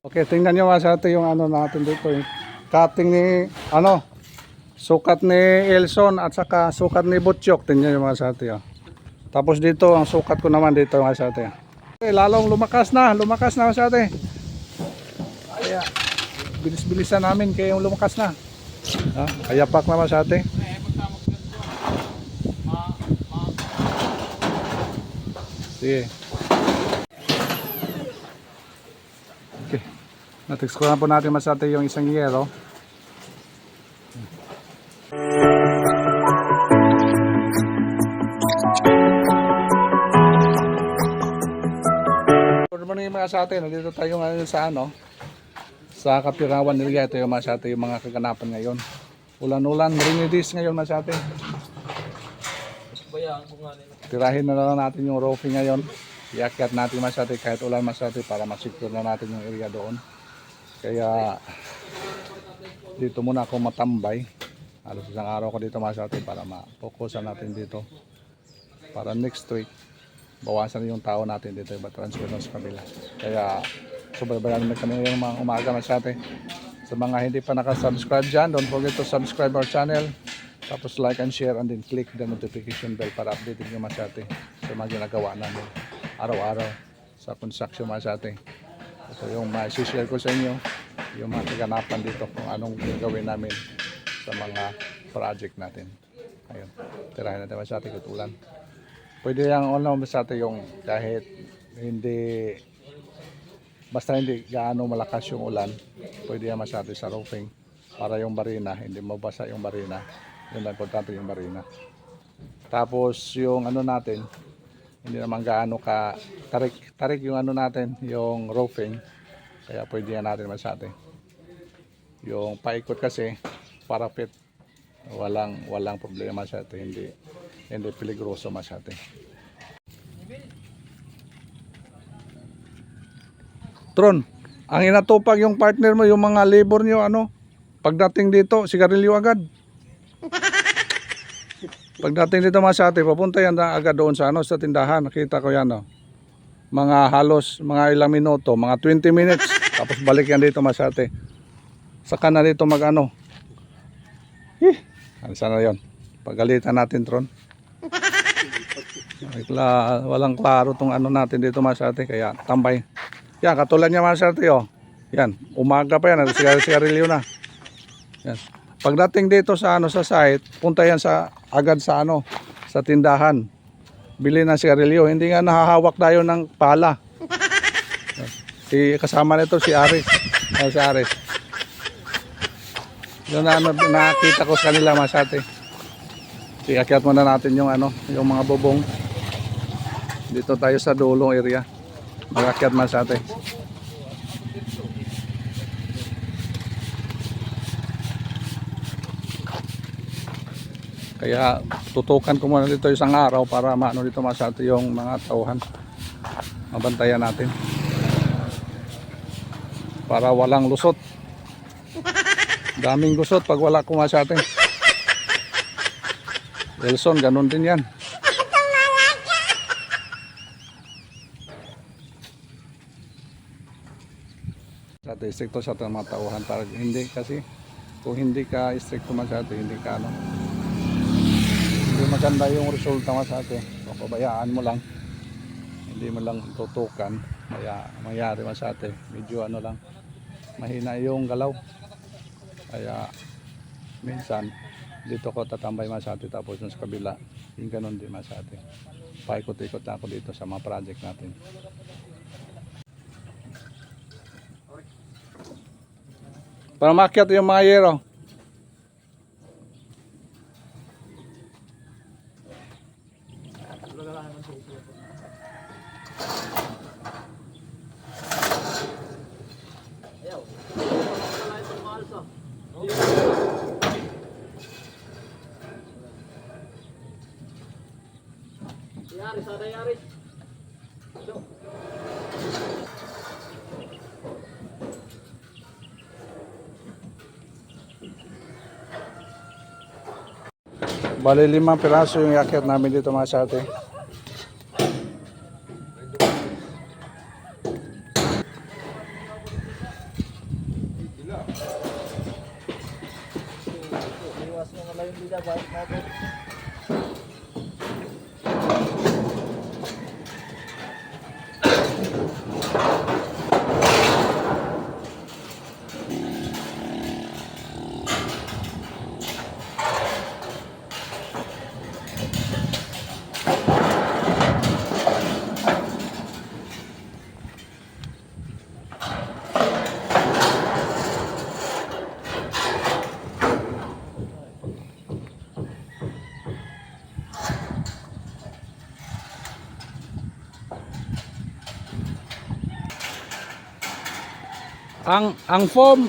Okay, tingnan nyo mga sate yung ano natin dito. Yung cutting ni, sukat ni Elson at saka sukat ni Butchok. Tingnan nyo mga sate. Oh. Tapos dito, ang sukat ko naman dito mga sate. Okay, lalong lumakas na mga sate. Kaya, bilis-bilisan namin kaya yung lumakas na. Kaya pak na mga sate. Sige. Okay. Natix ko na po natin masate yung isang yero. Good morning mga sate. Nandito tayo ngayon sa Kapirawan nila. Ito yung mga sate yung mga kaganapan ngayon. Ulan-ulan, rainy days ngayon mga sate. Tirahin na lang natin yung roofing ngayon. Iakyat natin masate kahit ulan masate para masecure na natin yung area doon. Kaya dito muna ako matambay. Halos isang araw ko dito masate para ma-focusan natin dito. Para next week bawasan yung tao natin dito iba transfer sa kabila. Kaya subaybayan naman kami yung mga umaga masate. Sa mga hindi pa nakasubscribe dyan, don't forget to subscribe our channel. Tapos like and share and then click the notification bell para updated nyo masate sa mga ginagawa namin araw-araw sa construction masate. So yung ma-share ko sa inyo yung mga kaganapan dito kung anong gagawin namin sa mga project natin. Ayun, tirahin natin masate kahit ulan. Pwede yung masate yung kahit hindi basta hindi gaano malakas yung ulan, pwede yan masate sa roofing para yung barina, hindi mabasa yung barina. Yun lang, importante yung barina. Tapos yung ano natin, hindi naman gaano ka tarik yung ano natin, yung roofing. Kaya pwede yan natin masate. Yung paikot kasi, parapet, walang problema masate, hindi peligroso masate. Tron, ang inatupag yung partner mo, yung mga labor nyo, pagdating dito, sigarilyo agad. Pagdating dito masate, papunta yan na agad doon sa sa tindahan. Nakita ko yan mga halos mga ilang minuto, mga 20 minutes. Tapos balik yan dito masate. Saka na dito ano sana yon. Pagalitan natin Tron. Walang klaro tong natin dito masate, kaya tambay. Yan, katulad niya masate Yan, umaga pa yan, sigarilyo na. Yan. Pagdating dito sa sa site, punta yan agad sa sa tindahan. Bili ng sigarilyo, hindi nga nahahawak tayo ng pala. Kasama nito si Aris. Si Aris. Yun nakita ko sa kanila masate. Iakyat muna natin yung yung mga bubong. Dito tayo sa dulong area. Magakyat masate. Kaya tutukan ko muna dito isang araw para maano dito masate yung mga tauhan. Mabantayan natin. Para walang lusot. Daming lusot pag wala ko masate. Elson, ganun din yan. Sa istrikto sa mga tauhan para hindi kasi kung hindi ka istrikto masate, hindi ka hindi maganda yung resulta masate. So pabayaan mo lang, hindi mo lang tutukan, mayari masate, medyo lang mahina yung galaw. Kaya minsan dito ko tatambay masate, tapos sa kabila yung ganun din masate. Paikot-ikot na ako dito sa mga project natin. Para makyat yung mga yero. Yaris. Bali 5 piraso yung yakyat namin dito mga sate. Ang foam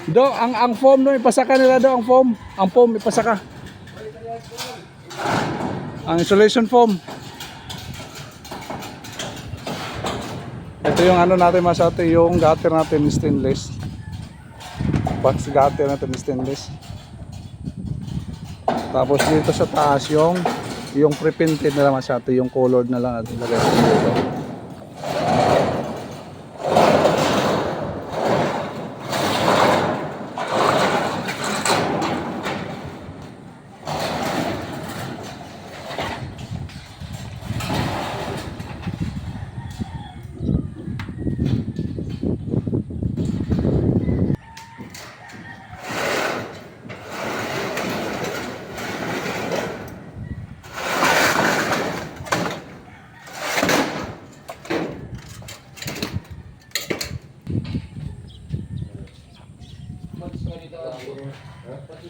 do, ang foam no ipasaka nila do, ang foam ipasaka. Ang insulation foam. Ito yung ano natin masate, yung gutter natin stainless. Box gutter natin stainless. Tapos dito sa taas yung pre-painted na lang masate, yung colored na lang natin lagay dito.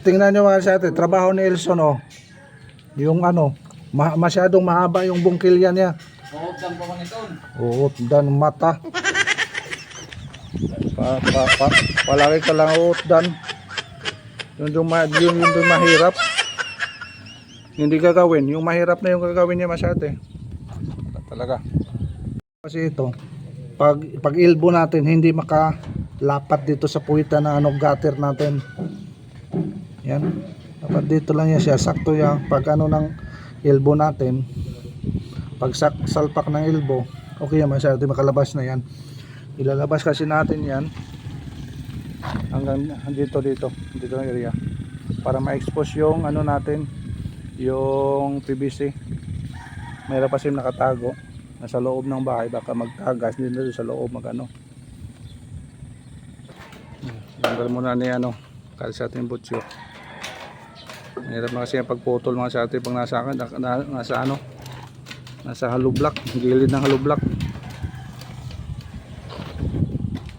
Tingnan nyo mga sa atin, trabaho ni Elson oh. Yung ano, masyadong mahaba yung bungkilya niya. Uod pa man ito. Uot dan mata. Palagi ka lang uot dan. Yung mahirap. Hindi gagawin. Yung mahirap na yung gagawin niya masyate. Talaga. Kasi ito, pag ilbo natin, hindi makalapat dito sa puwitan na gutter natin. Yan. Dapat dito lang yan siya. Sakto yan. Pag ano ng elbow natin, pag salpak ng elbow, okay yan. Masyado makalabas na yan. Ilalabas kasi natin yan hanggang dito ng area. Para ma-expose yung ano natin, yung PVC. Mayroon kasi nakatago. Nasa loob ng bahay. Baka magtagas din doon sa loob magano. Tanggal muna ni ano. Kali sa ating butyo. Mahirap na kasi ang pagputol mga sa atin pag nasa hollow block, gilid ng hollow block.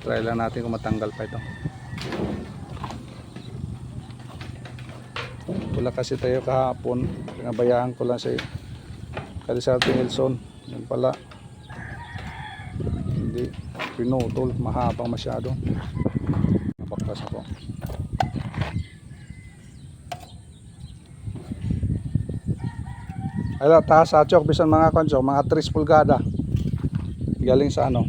Try lang natin kung matanggal pa ito. Wala kasi tayo kahapon, pinabayaan ko lang sa kali sa ating Elson. Yan pala hindi pinutol, mahabang masyado. Napaktas ako. Ay taas sa chok bisan mga konso, mga 3 pulgada. Galing sa ano.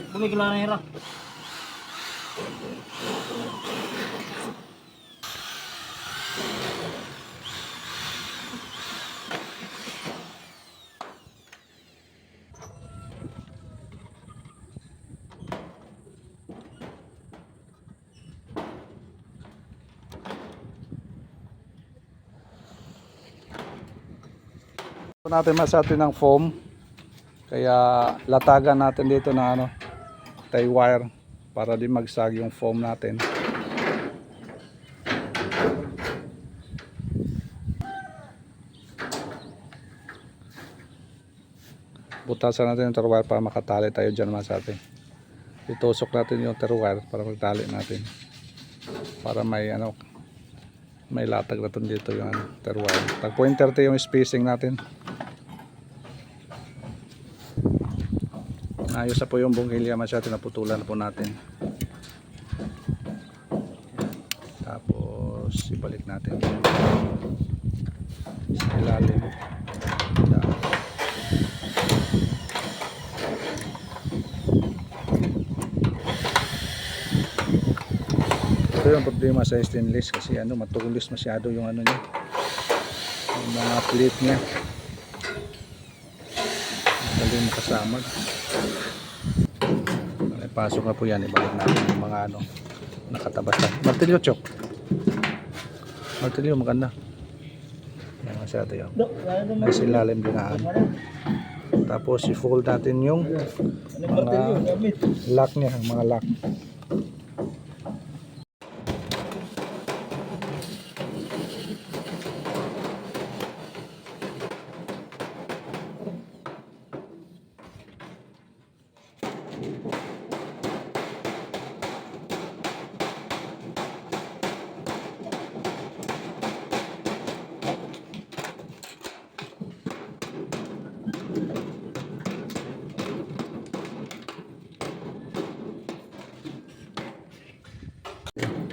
Bumigla na hira. Natin masatin ng foam, kaya latagan natin dito na ano, tie wire para di magsag yung foam natin. Butasan natin yung tie wire para makatali tayo dyan masatin. Itusok natin yung tie wire para magtali natin, para may ano, may latag natin dito yung tie wire. Tag 0.30 yung spacing natin. Ayos na po yung bungkilya masyado, naputulan po natin. Tapos ibalik natin sa ilalim. Ito yung problema sa stainless kasi ano, matulis masyado yung ano niya, yung mga plate niya. Dali makasamag. Pasok na po yan, ibalik natin yung mga ano nakatabas na. Martilyo chok. Martilyo maganda. Yan masyado yun. Nasa ilalim dinaan. Tapos i-fold natin yung mga lock niya, mga lock.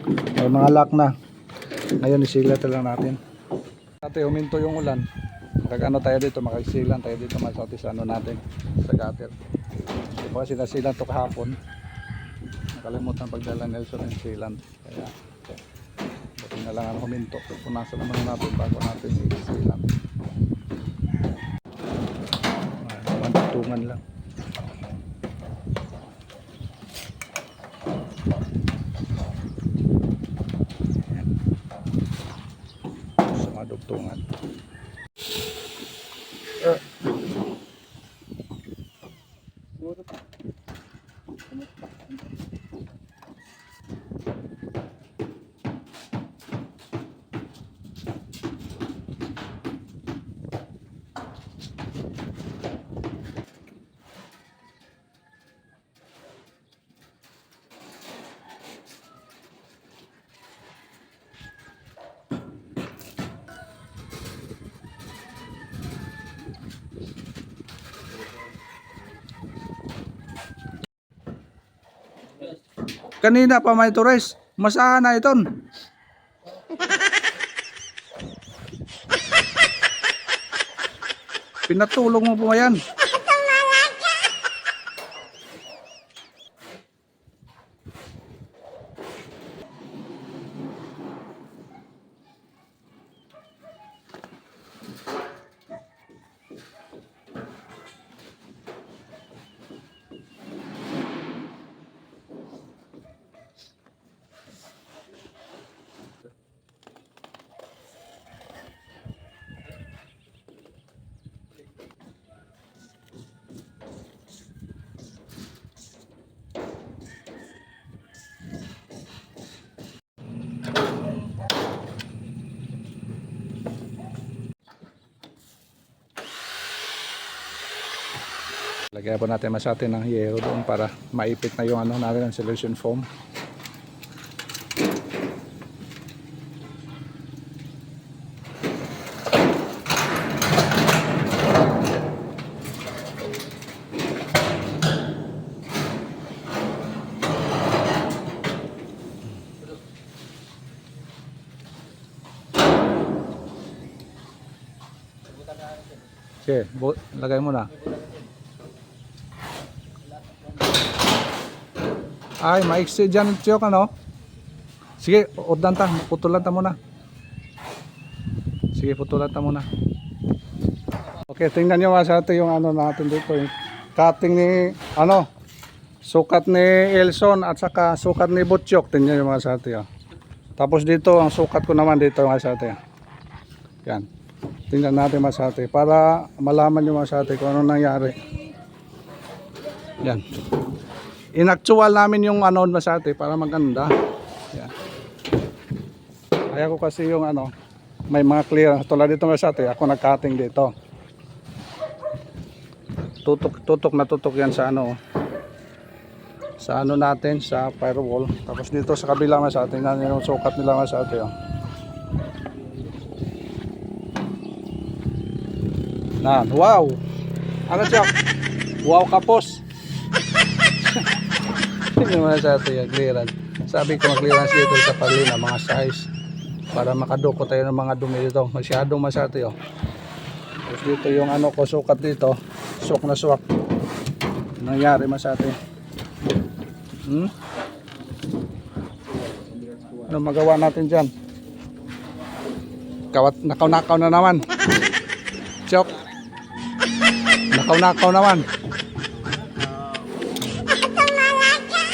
May mga lock na. Ngayon isilat lang natin. Dati huminto yung ulan. Magkano tayo dito, makasilan tayo dito masati sa ano natin, sa gutter. Hindi pa kasi nasilan to kahapon. Nakalimutan pagdala Nelson ng silan. Kaya buti na lang ang huminto. Punasan naman natin bago natin isilan. Mantutungan lang. Sa mga dugtungan. Kanina pa may Torres, masahan na iton. Pinatulong mo po yan. Lagyan po natin masati ng hiyero doon para maipit na yung ano natin ng solution foam. Sige, lagay mo na. Ay, maiksi dyan tiyok ano. Sige, udlan ta, putulan ta muna. Sige, putulan ta muna. Okay, tingnan nyo mga sa atin yung ano natin dito. Yung cutting ni, ano, sukat ni Elson at saka sukat ni Butchok. Tingnan nyo mga sa atin. Oh. Tapos dito, ang sukat ko naman dito mga sa atin. Yan. Tingnan natin mga sa atin para malaman nyo mga sa atin kung ano nangyari. Yan. Inactual namin yung ano masate para maganda. Yan. Kaya ko kasi yung ano, may mga clear. Tulad dito masate, ako nag-cutting dito. Tutok na tutok yan sa ano. Sa ano natin, sa firewall. Tapos dito sa kabila masate, yan yung sukat nila masate. Oh. Nan, wow! Ano siya? Wow kapos! Hindi mo na sa ito yung clearance. Sabi ko mag-clearance dito sa paglina, mga size. Para makaduko tayo ng mga dumi dito. Masyadong masati oh. Tapos dito yung ano ko, sukat dito. Suwak na suwak. Nangyari masati. Ano magawa natin dyan? Nakaw-nakaw na naman. Chok. Nakaw-nakaw naman.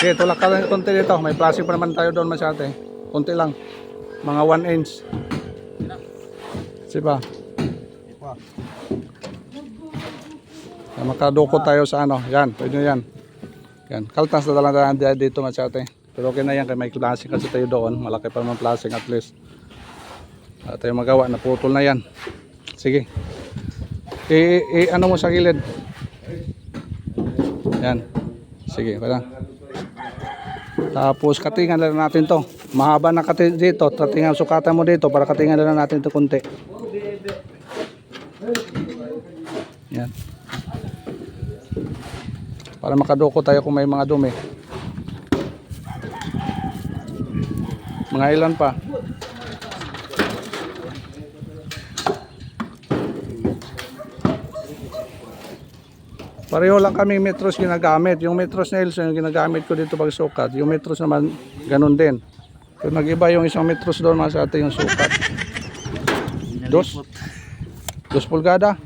Okay, tulak ka lang konti dito. May plastic pa naman tayo doon masyate. Konti lang. Mga 1 inch. Sipa. Makaduko tayo sa ano. Yan, pwede yan. Yan, kaltas na lang dito masyate. Pero okay na yan, kaya may plastic kasi tayo doon. Malaki pa naman plastic at least. Tayo magawa, naputol na yan. Sige. Ano mo sa gilid. Yan. Sige, parang. Tapos katingan lang natin to. Mahaba na kating dito. Katingan, sukatan mo dito para katingan lang natin to kunti. Yan. Para makaduko tayo kung may mga dumi. Mga ilan pa? Pareho lang kami metros ginagamit. Yung metros na Elson yung ginagamit ko dito pag sukat. Yung metros naman ganun din. Kung nag-iba yung isang metros doon mas ate yung sukat. Dos pulgada.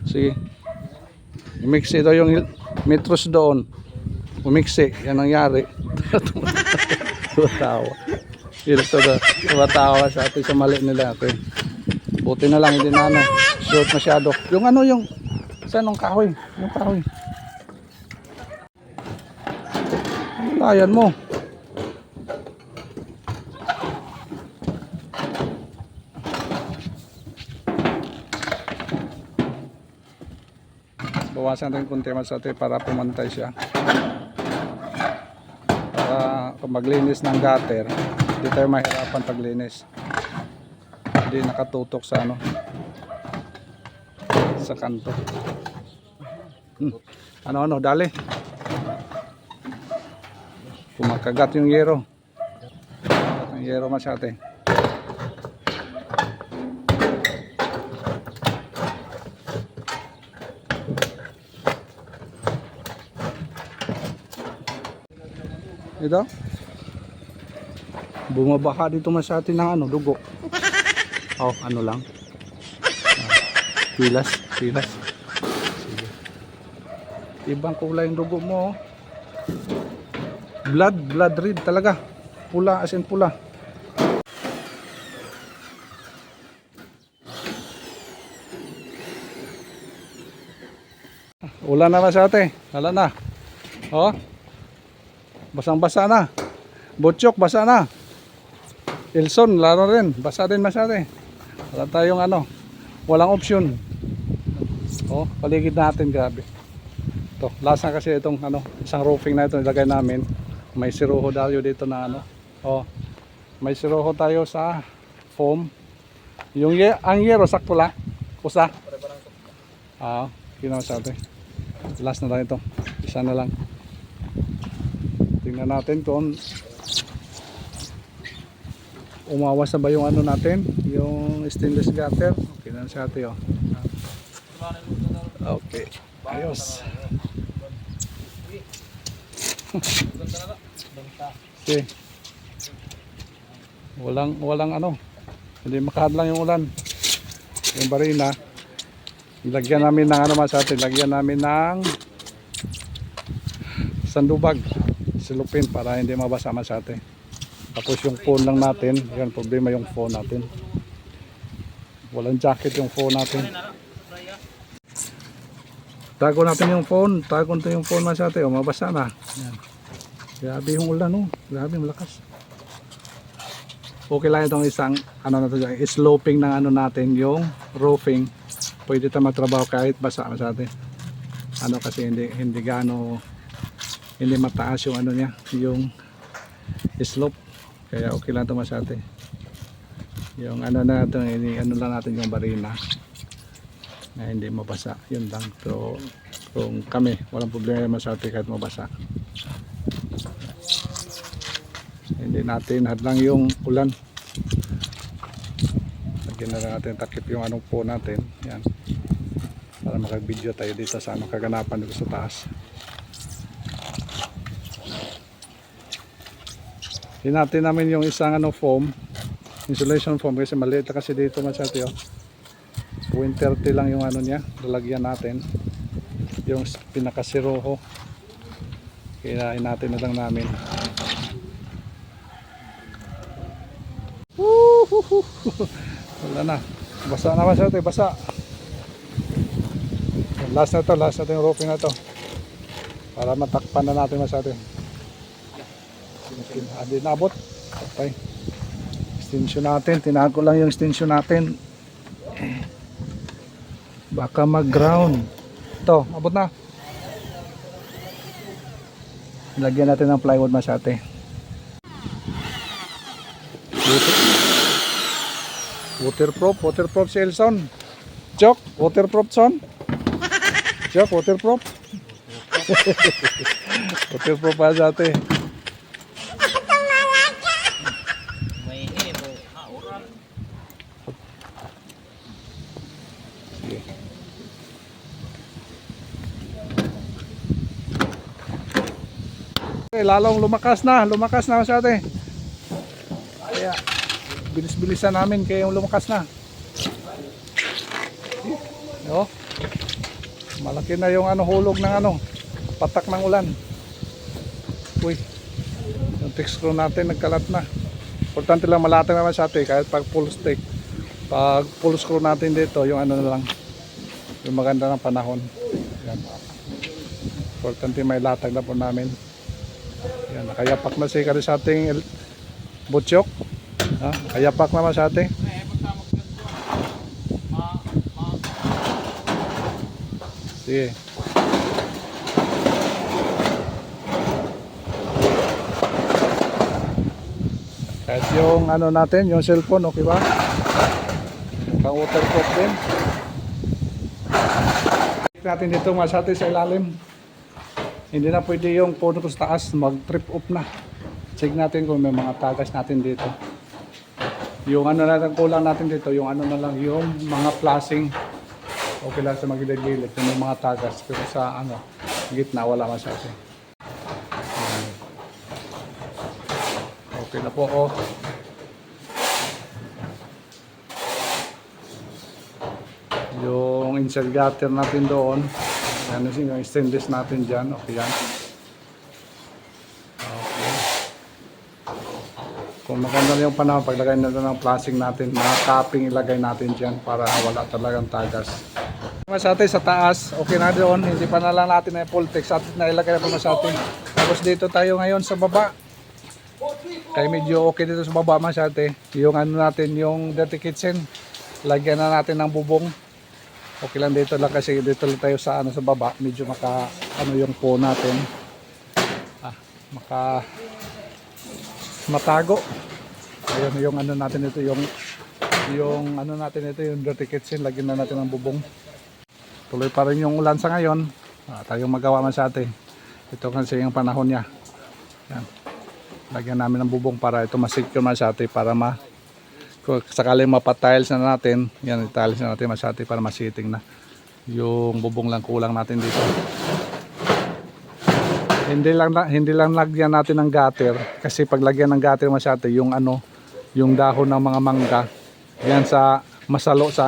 Sige. Umiksi daw yung metros doon. Umiksi. Yan nangyari. Tumatawa. Ito daw. Tumatawa sa atin sa mali nila. Okay. Buti na lang hindi na ano. Short masyado. Yung ano yung saan nung kahoy? Yung kahoy. Layan mo. Bawasan natin kunti masate para pumantay siya. Para kung maglinis ng gutter, hindi tayo mahirapan paglinis. Hindi nakatutok sa ano, sa kanto. Ano, dali. Kumakagat yung yero. Ang yero masate. Ito. Bumabaka dito masate ng ano, dugo. Oh, ano lang. Pilas. Sige. Ibang kulay yung dugo mo. Blood red talaga. Pula, as in pula. Ulan na masate. Wala na. Oh. Basang-basa na. Butchok, basa na. Elson, laro rin. Basa din masate. Wala tayong ano. Walang option. Oh, paligid natin, grabe. Ito, lasa kasi itong ano, isang roofing na ito nilagay namin. May siruho tayo dito na ano. Oh, may siruho tayo sa foam. Yung ang yero sakto lang. Usa. Ah, kinaw sa atin. Last na lang ito. Isa na lang. Tingnan natin kung umawas na ba yung ano natin, yung stainless gutter. Okay na sa atin, oh. Okay, ayos. Okay. Walang ano, hindi makahadlang yung ulan. Yung barina, lagyan namin ng ano sa atin, lagyan namin ng sandubag, silupin para hindi mabasa sa atin. Tapos yung phone lang natin, yan problema yung phone natin. Walang jacket yung phone natin. Tago natin yung phone, tago natin yung phone masate, o mabasa na. Yan. Grabe yung ulan, oh. Grabe malakas. Okay lang itong isang ano na to, sloping ng ano natin, yung roofing. Pwede tayo magtrabaho kahit basa masate. Ano kasi hindi gaano, hindi mataas yung ano niya, yung slope. Kaya okay lang ito masate. Yung ano na ito, ano lang natin yung barina na hindi mabasa, yun lang. Pero kung kami, walang problema masate kahit mabasa. Hindi natin hadlang yung ulan. Lagyan na natin takip yung anong po natin. Yan. Para makag-video tayo dito sa anong kaganapan dito sa taas. Hinati namin yung isang ano foam, insulation foam kasi maliit kasi dito masate, oh. 0.30 lang yung ano niya, lalagyan natin yung pinakasiroho. Kinain natin na lang namin. Wala na, basa na masate, basa. Last na to yung roofing na to para matakpan na natin masate. Hindi nabot. Okay. Extension natin. Tinago lang yung extension natin. Baka mag-ground. Ito, abot na. Lagyan natin ng plywood masate. Waterproof si Elson. Jok, waterproof son. Jok, waterproof. Waterproof masate. Lalong lumakas na masyado. Kaya bilis-bilisan namin kaya yung lumakas na. Yo. Malaki na yung hulog ng patak ng ulan. Uy. Yung text screw natin nagkalat na. Importante lang malatag naman sa atin kahit pag full stick. Pag full screw natin dito, yung na lang. Yung maganda ng panahon. Yan. Importante may latag na po namin. Yan, nakayapak na si kari sa ating butsyok. Kayapak naman sa ating. Sige. Kahit yung natin, yung cellphone, okay ba? Pang waterproof din. Check natin dito sa atin sa ilalim. Hindi na pwede yung puno ko sa taas, mag-trip off na. Check natin kung may mga tagas natin dito. Yung natin kulang natin dito, yung na lang, yung mga flashing. Okay lang sa magilid-gilid, yung may mga tagas. Pero sa gitna, wala masyado. Okay na po, Yung insert gutter natin doon. Yan yung stainless natin dyan. Okay yan. Okay. Kung maganda yung panahon, paglagay natin ng flashing natin, mga capping ilagay natin dyan para wala talagang tagas. Sa atin sa taas, okay na doon. Hindi pa na lang natin na full text at nailagay na pa sa atin. Tapos dito tayo ngayon sa baba. Kaya medyo okay dito sa baba masyate. Yung natin, yung dirty kitchen. Lagyan na natin ng bubong. Okay lang dito lang kasi dito lang tayo sa sa baba. Medyo maka yung po natin. Matago. Ayun yung natin ito yung natin ito yung dirty kitchen. Lagyan na natin ng bubong. Tuloy pa rin yung ulan sa ngayon. Tayong magawa masyate. Ito kasi yung panahon niya. Yan. Lagyan namin ng bubong para ito masecure masyate para kung sakaling mapatiles na natin, yan i-tiles na natin masyate para masiting na. Yung bubong lang kulang natin dito. Hindi lang lagyan natin ng gutter kasi pag lagyan ng gutter masyate yung yung dahon ng mga mangga, yan sa masalo sa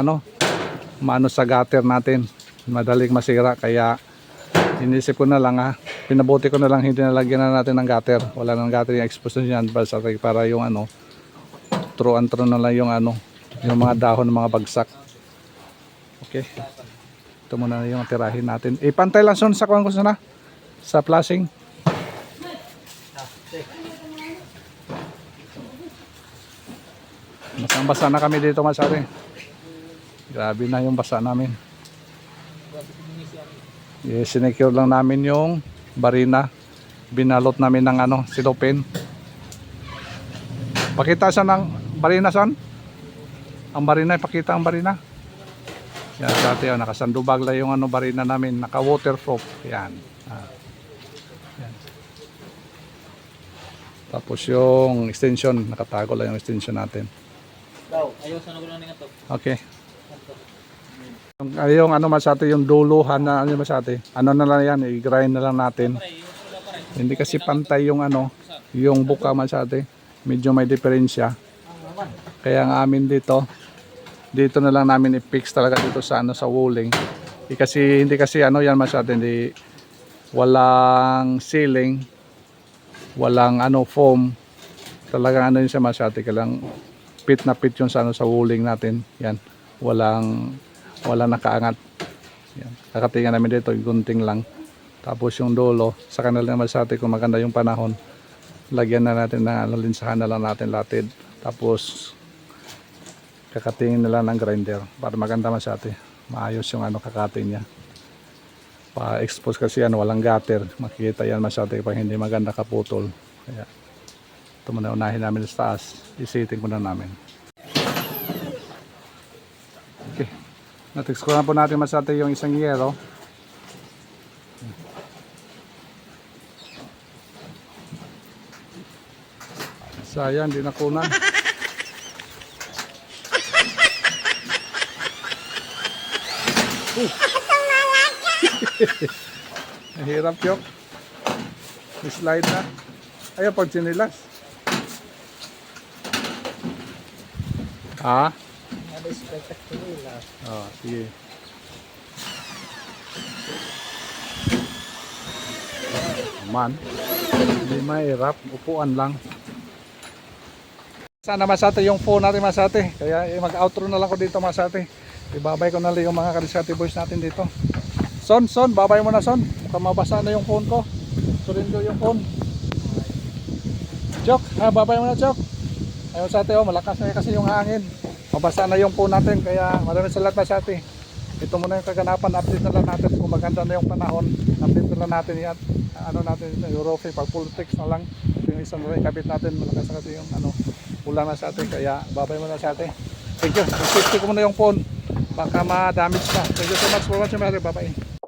sa gutter natin. Madaling masira kaya inisip ko na lang pinabuti ko na lang hindi nalagyan na natin ng gutter. Wala nang gutter yung exposure niyan para yung true na lang yung yung mga dahon ng mga bagsak. Okay. Ito muna yung tirahin natin. Pantay lang son sa kuwan ko sana sa flashing. Basang-basa na kami dito masyari. Grabe na yung basa namin. Sinecure lang namin yung barina. Binalot namin ng silopin. Pakita sa ng barina son. Ang barina, ipakita ang barina. Yan dati nakasandubag lang yung barina namin, naka waterproof. Yan. Yan. Tapos yung extension, nakatago lang yung extension natin. Ayaw sa nagulan nga to. Okay. Yung masyado yung duluhan na masyado. Na lang yan, i-grind na lang natin. Hindi kasi pantay yung yung buka masyado. Medyo may diferensya. Kaya ang amin dito na lang namin i-fix talaga dito sa sa walling. Kasi hindi kasi yan masyado, hindi walang ceiling, walang foam. Talagang yun siya masyado, kailang pit na pit yung sa sa walling natin. Yan. Walang nakaangat. Yan. Kakatingan namin dito, gunting lang. Tapos yung dulo, sa kanila masyado kung maganda yung panahon. Lagyan na natin ng linsahan na lang natin latid. Tapos kakatingin na lang ng grinder para maganda masyado. Maayos yung kakating niya. Pa-expose kasi walang gutter. Makikita yan masyado pag hindi maganda kaputol. Kaya ito muna unahin namin sa taas. Isiting muna namin. Okay. Natix ko na po natin masyado yung isang yero. Sayang, di nakunan. Hirap yun. Slide na. Ayaw pag sinilas. Ha? Oh, sige. Man, hindi mahirap. Upuan lang. Sana Masate yung phone natin Masate. Kaya mag-outro na lang ko dito Masate. Ibabay ko na lang yung mga Kalisati boys natin dito. Son, babay mo na Son. Mukhang mabasa na yung phone ko. Surindo yung phone. Chok, babay mo na Chok. Ayun Masate, oh, malakas na kasi yung hangin. Mabasa na yung phone natin. Kaya maraming salamat Masate. Ito muna yung kaganapan. Update na lang natin kung maganda na yung panahon. Update na lang natin yan. Ano natin, yung roofing, pag full text na lang. Ito yung isang rin kabit natin. Malakas na kasi yung ano, ulang na sa atin. Kaya babay mo na sa atin. Thank you. Safety ko muna yung phone. Baka ma-damage ka. Thank you so much for watching. Bye bye.